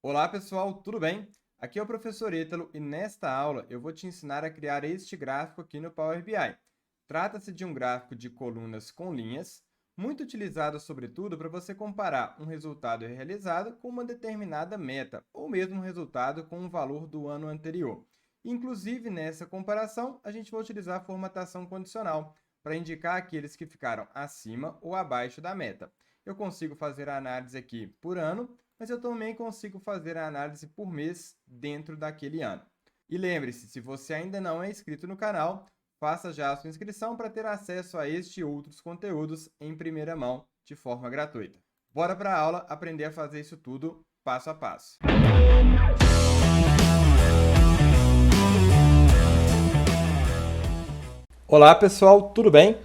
Olá pessoal, tudo bem? Aqui é o professor Ítalo e nesta aula eu vou te ensinar a criar este gráfico aqui no Power BI. Trata-se de um gráfico de colunas com linhas, muito utilizado sobretudo para você comparar um resultado realizado com uma determinada meta, ou mesmo um resultado com um valor do ano anterior. Inclusive, nessa comparação, a gente vai utilizar a formatação condicional para indicar aqueles que ficaram acima ou abaixo da meta. Eu consigo fazer a análise aqui por ano, mas eu também consigo fazer a análise por mês dentro daquele ano. E lembre-se, se você ainda não é inscrito no canal, faça já a sua inscrição para ter acesso a este e outros conteúdos em primeira mão, de forma gratuita. Bora para a aula aprender a fazer isso tudo passo a passo. Olá pessoal, tudo bem?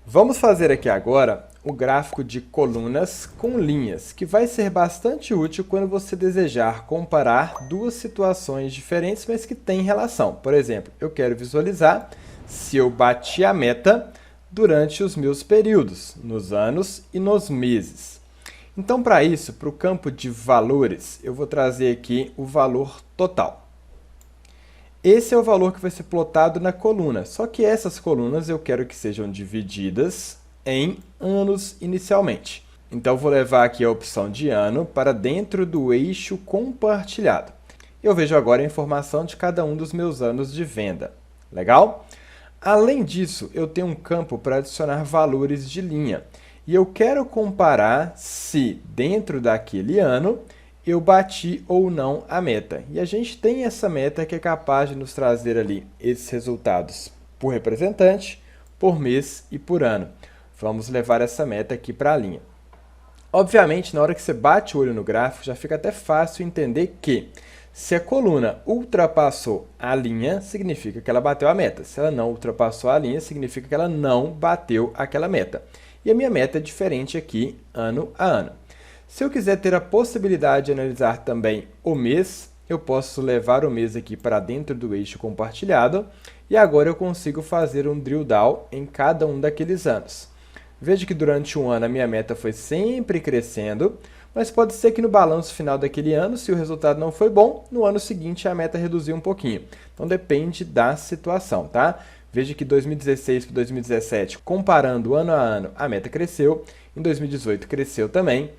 Vamos fazer aqui agora o gráfico de colunas com linhas, que vai ser bastante útil quando você desejar comparar duas situações diferentes, mas que têm relação. Por exemplo, eu quero visualizar se eu bati a meta durante os meus períodos, nos anos e nos meses. Então, para isso, para o campo de valores, eu vou trazer aqui o valor total. Esse é o valor que vai ser plotado na coluna, só que essas colunas eu quero que sejam divididas em anos inicialmente. Então, vou levar aqui a opção de ano para dentro do eixo compartilhado. Eu vejo agora a informação de cada um dos meus anos de venda. Legal? Além disso, eu tenho um campo para adicionar valores de linha. E eu quero comparar se, dentro daquele ano, eu bati ou não a meta. E a gente tem essa meta que é capaz de nos trazer ali esses resultados por representante, por mês e por ano. Vamos levar essa meta aqui para a linha. Obviamente, na hora que você bate o olho no gráfico, já fica até fácil entender que se a coluna ultrapassou a linha, significa que ela bateu a meta. Se ela não ultrapassou a linha, significa que ela não bateu aquela meta. E a minha meta é diferente aqui, ano a ano. Se eu quiser ter a possibilidade de analisar também o mês, eu posso levar o mês aqui para dentro do eixo compartilhado e agora eu consigo fazer um drill down em cada um daqueles anos. Veja que durante um ano a minha meta foi sempre crescendo, mas pode ser que no balanço final daquele ano, se o resultado não foi bom, no ano seguinte a meta reduziu um pouquinho. Então depende da situação, tá? Veja que 2016 para 2017, comparando ano a ano, a meta cresceu, em 2018 cresceu também.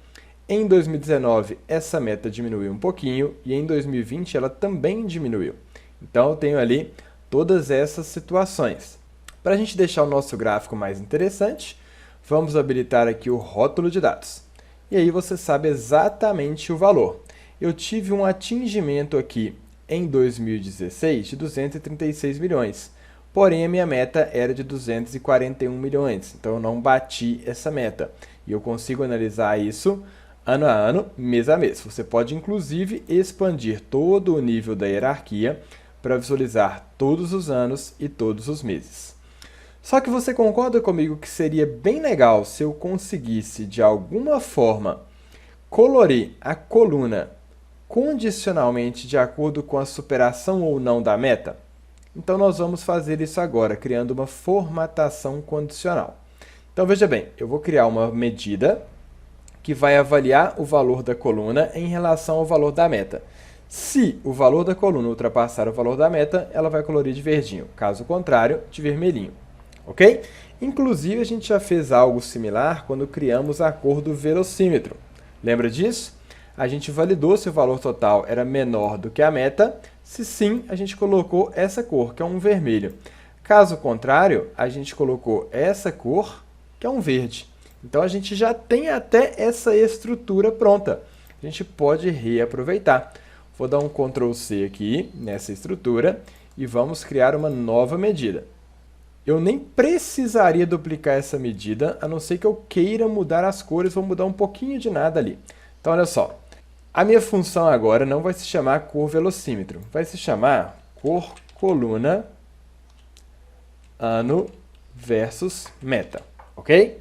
Em 2019, essa meta diminuiu um pouquinho e em 2020 ela também diminuiu. Então, eu tenho ali todas essas situações. Para a gente deixar o nosso gráfico mais interessante, vamos habilitar aqui o rótulo de dados. E aí você sabe exatamente o valor. Eu tive um atingimento aqui em 2016 de 236 milhões. Porém, a minha meta era de 241 milhões. Então, eu não bati essa meta. E eu consigo analisar isso ano a ano, mês a mês. Você pode, inclusive, expandir todo o nível da hierarquia para visualizar todos os anos e todos os meses. Só que você concorda comigo que seria bem legal se eu conseguisse, de alguma forma, colorir a coluna condicionalmente de acordo com a superação ou não da meta? Então, nós vamos fazer isso agora, criando uma formatação condicional. Então, veja bem, eu vou criar uma medida que vai avaliar o valor da coluna em relação ao valor da meta. Se o valor da coluna ultrapassar o valor da meta, ela vai colorir de verdinho. Caso contrário, de vermelhinho. Ok? Inclusive, a gente já fez algo similar quando criamos a cor do velocímetro. Lembra disso? A gente validou se o valor total era menor do que a meta. Se sim, a gente colocou essa cor, que é um vermelho. Caso contrário, a gente colocou essa cor, que é um verde. Então, a gente já tem até essa estrutura pronta. A gente pode reaproveitar. Vou dar um Ctrl C aqui nessa estrutura e vamos criar uma nova medida. Eu nem precisaria duplicar essa medida, a não ser que eu queira mudar as cores, vou mudar um pouquinho de nada ali. Então, olha só. A minha função agora não vai se chamar cor velocímetro, vai se chamar cor coluna ano versus meta, ok?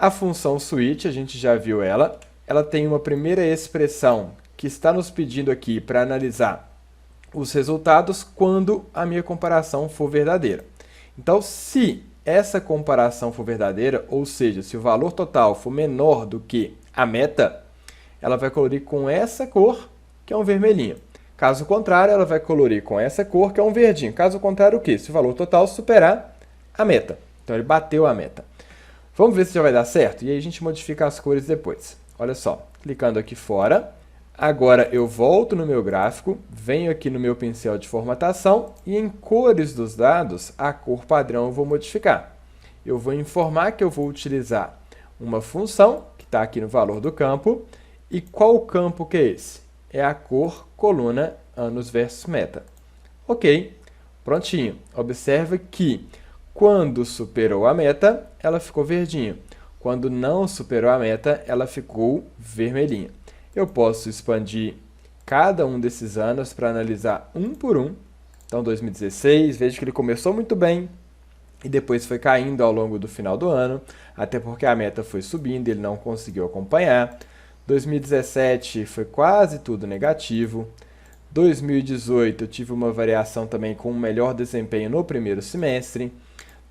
A função switch, a gente já viu ela tem uma primeira expressão que está nos pedindo aqui para analisar os resultados quando a minha comparação for verdadeira. Então, se essa comparação for verdadeira, ou seja, se o valor total for menor do que a meta, ela vai colorir com essa cor, que é um vermelhinho. Caso contrário, ela vai colorir com essa cor, que é um verdinho. Caso contrário, o quê? Se o valor total superar a meta. Então, ele bateu a meta. Vamos ver se já vai dar certo? E aí a gente modifica as cores depois. Olha só, clicando aqui fora. Agora eu volto no meu gráfico, venho aqui no meu pincel de formatação e em cores dos dados, a cor padrão eu vou modificar. Eu vou informar que eu vou utilizar uma função, que está aqui no valor do campo, e qual campo que é esse? É a cor coluna anos versus meta. Ok, prontinho. Observa que quando superou a meta, ela ficou verdinha. Quando não superou a meta, ela ficou vermelhinha. Eu posso expandir cada um desses anos para analisar um por um. Então, 2016, veja que ele começou muito bem e depois foi caindo ao longo do final do ano, até porque a meta foi subindo e ele não conseguiu acompanhar. 2017 foi quase tudo negativo. 2018 eu tive uma variação também com um melhor desempenho no primeiro semestre.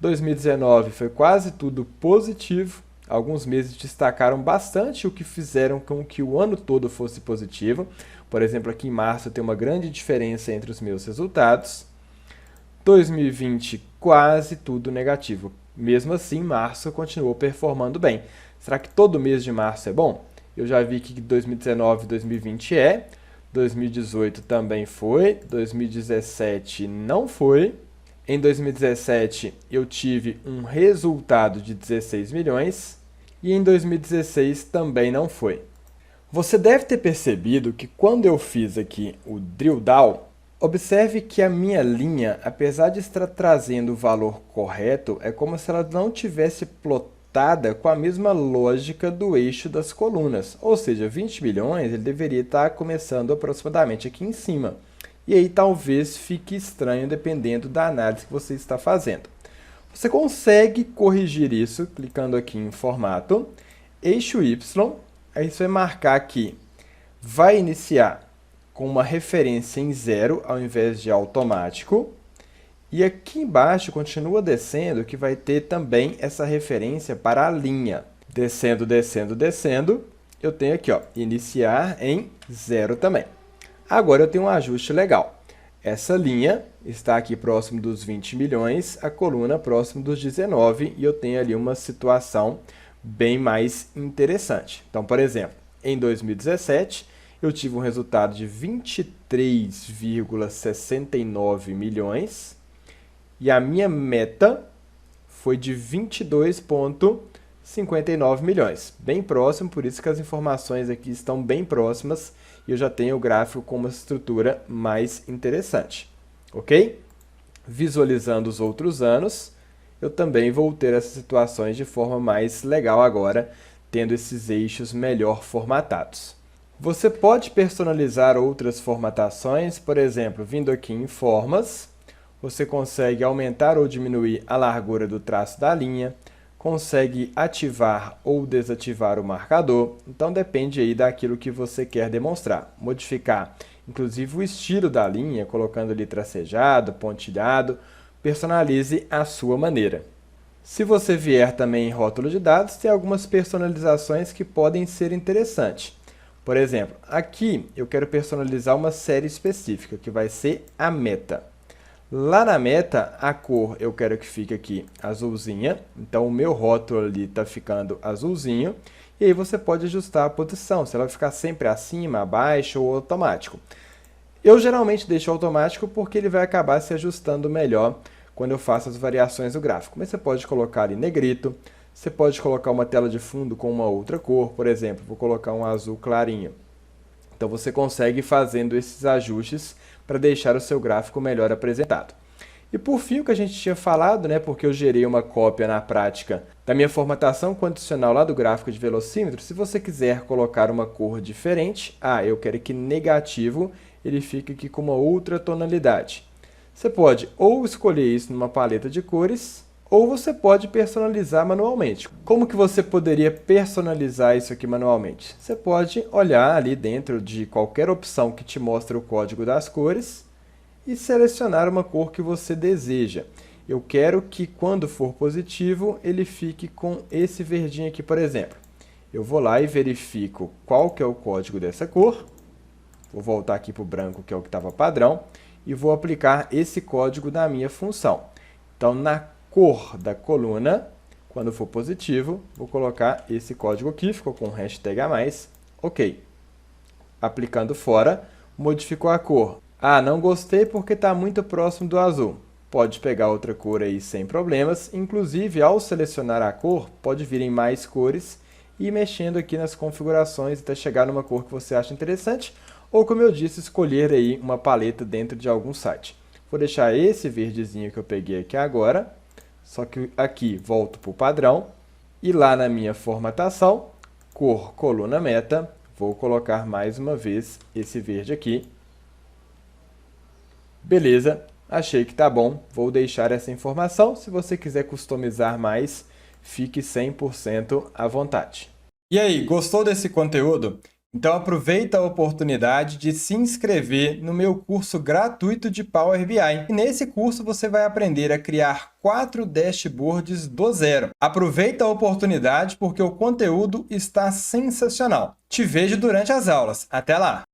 2019 foi quase tudo positivo. Alguns meses destacaram bastante o que fizeram com que o ano todo fosse positivo. Por exemplo, aqui em março tem uma grande diferença entre os meus resultados. 2020, quase tudo negativo. Mesmo assim, março continuou performando bem. Será que todo mês de março é bom? Eu já vi que 2019 e 2020 é. 2018 também foi. 2017 não foi. Em 2017, eu tive um resultado de 16 milhões e em 2016 também não foi. Você deve ter percebido que quando eu fiz aqui o drill down, observe que a minha linha, apesar de estar trazendo o valor correto, é como se ela não tivesse plotada com a mesma lógica do eixo das colunas. Ou seja, 20 milhões ele deveria estar começando aproximadamente aqui em cima. E aí talvez fique estranho dependendo da análise que você está fazendo. Você consegue corrigir isso clicando aqui em formato, eixo Y, aí você vai marcar aqui, vai iniciar com uma referência em 0 ao invés de automático, e aqui embaixo continua descendo que vai ter também essa referência para a linha. Descendo, descendo, descendo, eu tenho aqui, ó, iniciar em 0 também. Agora eu tenho um ajuste legal. Essa linha está aqui próximo dos 20 milhões, a coluna próximo dos 19, e eu tenho ali uma situação bem mais interessante. Então, por exemplo, em 2017, eu tive um resultado de 23,69 milhões, e a minha meta foi de 22,59 milhões. Bem próximo, por isso que as informações aqui estão bem próximas, e eu já tenho o gráfico com uma estrutura mais interessante, ok? Visualizando os outros anos, eu também vou ter essas situações de forma mais legal agora, tendo esses eixos melhor formatados. Você pode personalizar outras formatações, por exemplo, vindo aqui em formas, você consegue aumentar ou diminuir a largura do traço da linha, consegue ativar ou desativar o marcador, então depende aí daquilo que você quer demonstrar. Modificar, inclusive, o estilo da linha, colocando ali tracejado, pontilhado, personalize à sua maneira. Se você vier também em rótulo de dados, tem algumas personalizações que podem ser interessantes. Por exemplo, aqui eu quero personalizar uma série específica, que vai ser a meta. Lá na meta, a cor eu quero que fique aqui azulzinha, então o meu rótulo ali está ficando azulzinho, e aí você pode ajustar a posição, se ela vai ficar sempre acima, abaixo ou automático. Eu geralmente deixo automático porque ele vai acabar se ajustando melhor quando eu faço as variações do gráfico, mas você pode colocar ali negrito, você pode colocar uma tela de fundo com uma outra cor, por exemplo, vou colocar um azul clarinho. Então você consegue ir fazendo esses ajustes para deixar o seu gráfico melhor apresentado. E por fim, o que a gente tinha falado, né, porque eu gerei uma cópia na prática da minha formatação condicional lá do gráfico de velocímetro, se você quiser colocar uma cor diferente, eu quero que negativo ele fique aqui com uma outra tonalidade. Você pode ou escolher isso numa paleta de cores, ou você pode personalizar manualmente. Como que você poderia personalizar isso aqui manualmente? Você pode olhar ali dentro de qualquer opção que te mostre o código das cores e selecionar uma cor que você deseja. Eu quero que quando for positivo, ele fique com esse verdinho aqui, por exemplo. Eu vou lá e verifico qual que é o código dessa cor. Vou voltar aqui para o branco, que é o que estava padrão, e vou aplicar esse código na minha função. Então, na cor da coluna, quando for positivo, vou colocar esse código aqui, ficou com hashtag a mais, ok. Aplicando fora, modificou a cor. Ah, não gostei porque está muito próximo do azul. Pode pegar outra cor aí sem problemas. Inclusive, ao selecionar a cor, pode vir em mais cores e ir mexendo aqui nas configurações até chegar numa cor que você acha interessante. Ou, como eu disse, escolher aí uma paleta dentro de algum site. Vou deixar esse verdezinho que eu peguei aqui agora. Só que aqui volto para o padrão. E lá na minha formatação, cor coluna meta, vou colocar mais uma vez esse verde aqui. Beleza, achei que tá bom. Vou deixar essa informação. Se você quiser customizar mais, fique 100% à vontade. E aí, gostou desse conteúdo? Então aproveita a oportunidade de se inscrever no meu curso gratuito de Power BI. E nesse curso você vai aprender a criar 4 dashboards do zero. Aproveita a oportunidade porque o conteúdo está sensacional. Te vejo durante as aulas. Até lá!